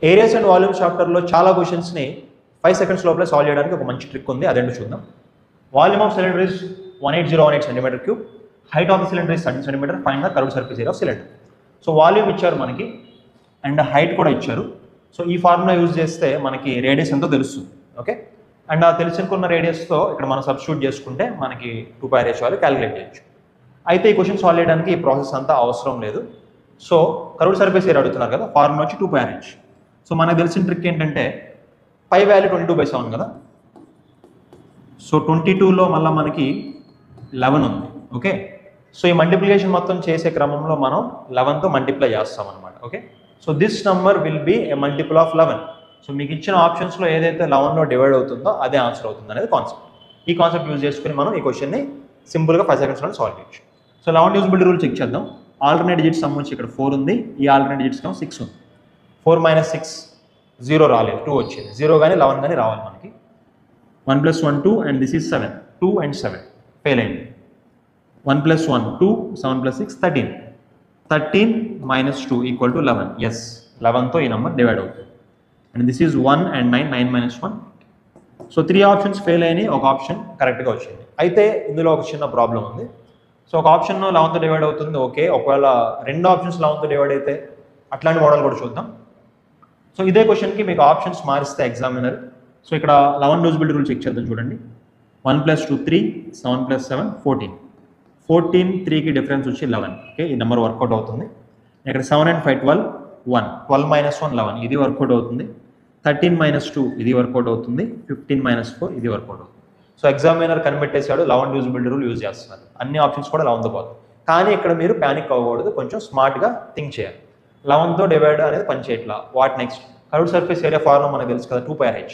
Areas and volumes చాప్టర్లో చాలా క్వశ్చన్స్ని 5 seconds లోపలే సాల్వ్ చేయడానికి ఒక మంచి ట్రిక్ ఉంది, అదేంటో చూద్దాం. Volume of cylinder is 18018 cm3, height of the cylinder is 30 cm, find the curved surface area of cylinder. So volume ఇచ్చారు మనకి అండ్ హైట్ కూడా ఇచ్చారు. సో ఈ ఫార్ములా యూజ్ చేస్తే మనకి రేడియస్ ఎంతో తెలుస్తుంది. ఓకే, అండ్ ఆ తెలుసుకున్న రేడియస్తో ఇక్కడ మనం సబ్స్టిట్యూట్ చేసుకుంటే మనకి 2πr వాల్యూ క్యాలిక్యులేట్ చేయొచ్చు. అయితే ఈ క్వశ్చన్ సాల్వ్ చేయడానికి ఈ ప్రాసెస్ అంతా అవసరం లేదు. సో కర్వ్డ్ సర్ఫేస్ ఏరియా అడుగుతున్నారు కదా, ఫార్ములా వచ్చి 2πr. సో మనకు తెలిసిన ట్రిక్ ఏంటంటే పై వాల్యూ 22/7 కదా, సో 22లో మళ్ళీ మనకి 11 ఉంది. ఓకే, సో ఈ మల్టిప్లికేషన్ మొత్తం చేసే క్రమంలో మనం 11తో మల్టిప్లై చేస్తాం అనమాట. Okay, so this number will be A multiple of 11. So మీకు ఇచ్చిన ఆప్షన్స్లో ఏదైతే 11లో డివైడ్ అవుతుందో అదే ఆన్సర్ అవుతుంది అనేది కాన్సెప్ట్. ఈ కాన్సెప్ట్ యూజ్ చేసుకుని మనం ఈ క్వశ్చన్ని సింపుల్గా 5 seconds సాల్వ్ చేయొచ్చు. సో 11 డివిజిబిలిటీ రూల్ చెక్ చేద్దాం. ఆల్టర్నేట్ డిజిట్స్ సంబంధించి ఇక్కడ 4 ఉంది, ఈ ఆల్టర్నేట్ డిజిట్స్ 6 ఉంది. 4 - 6 0 రాలేదు, 2 వచ్చింది. 0 కానీ 11 కానీ రావాలి మనకి. 1 + 1 2 and this is 7. 2 and 7 fail అయింది. 1 + 1 2, 7 + 6 13. 13 - 2 = 11. ఎస్, 11తో ఈ నెంబర్ డివైడ్ అవుతుంది. And this is 1 and 9, 9 - 1. So 3 options fail అయినాయి, ఒక ఆప్షన్ కరెక్ట్గా వచ్చింది. అయితే ఇందులో ఒక చిన్న ప్రాబ్లం ఉంది. సో ఒక ఆప్షన్ 11తో డివైడ్ అవుతుంది, ఓకే. ఒకవేళ 2 ఆప్షన్స్ 11తో డివైడ్ అయితే అట్లాంటి మోడల్ కూడా చూద్దాం. సో ఇదే క్వశ్చన్కి మీకు ఆప్షన్స్ మారిస్తే ఎగ్జామినర్, సో ఇక్కడ 11 డివిజిబిలిటీ రూల్ చెక్ చేద్దాం చూడండి. 1 + 2 3, 7 + 7 14. 14 3కి డిఫరెన్స్ వచ్చి 11. ఓకే, ఈ నెంబర్ వర్కౌట్ అవుతుంది. ఇక్కడ 7 and 5 12, 1. 12 - 1 11, ఇది వర్కౌట్ అవుతుంది. 13 - 2 ఇది వర్కౌట్ అవుతుంది. 15 - 4 ఇది వర్కౌట్ అవుతుంది. సో ఎగ్జామినర్ కనిపెట్టేశాడు 11 డివిజిబిలిటీ రూల్ యూజ్ చేస్తున్నారు. అన్ని ఆప్షన్స్ కూడా 11తో పోతుంది. కానీ ఇక్కడ మీరు ప్యానిక్ అవ్వకూడదు, కొంచెం స్మార్ట్గా థింక్ చేయాలి. 11తో డివైడ్ అనేది పని చేయట్లా. What next? Curved surface area formula మనకు తెలుసు కదా, 2πr.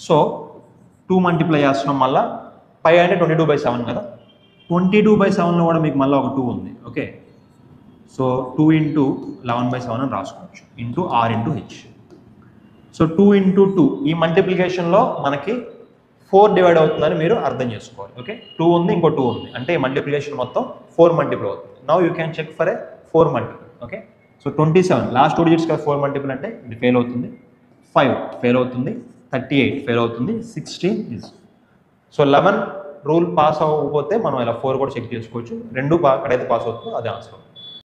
సో 2 మల్టిప్లై చేస్తున్నాం, మళ్ళీ పై అంటే 22/7 కదా. 22/7లో కూడా మీకు మళ్ళీ ఒక 2 ఉంది. ఓకే, సో 2 × 11/7 అని రాసుకోవచ్చు, ఇంటూ r × h. సో 2 × 2 ఈ మల్టిప్లికేషన్లో మనకి 4 డివైడ్ అవుతుందని మీరు అర్థం చేసుకోవాలి. ఓకే, 2 ఉంది, ఇంకో 2 ఉంది, అంటే మల్టిప్లికేషన్ మొత్తం 4 మల్టిపుల్ అవుతుంది. Now you can check for a 4 multiple. Okay, so 27 last 2 digits కదా 4 మల్టిపుల్ అంటే ఇది ఫెయిల్ అవుతుంది. 5 ఫెయిల్ అవుతుంది. 38 ఫెయిల్ అవుతుంది. 16 ఇస్. సో 11 రూల్ పాస్ అవ్వకపోతే మనం ఇలా 4 కూడా చెక్ చేసుకోవచ్చు. 2 ఎక్కడైతే పాస్ అవుతుందో అదే ఆన్సర్.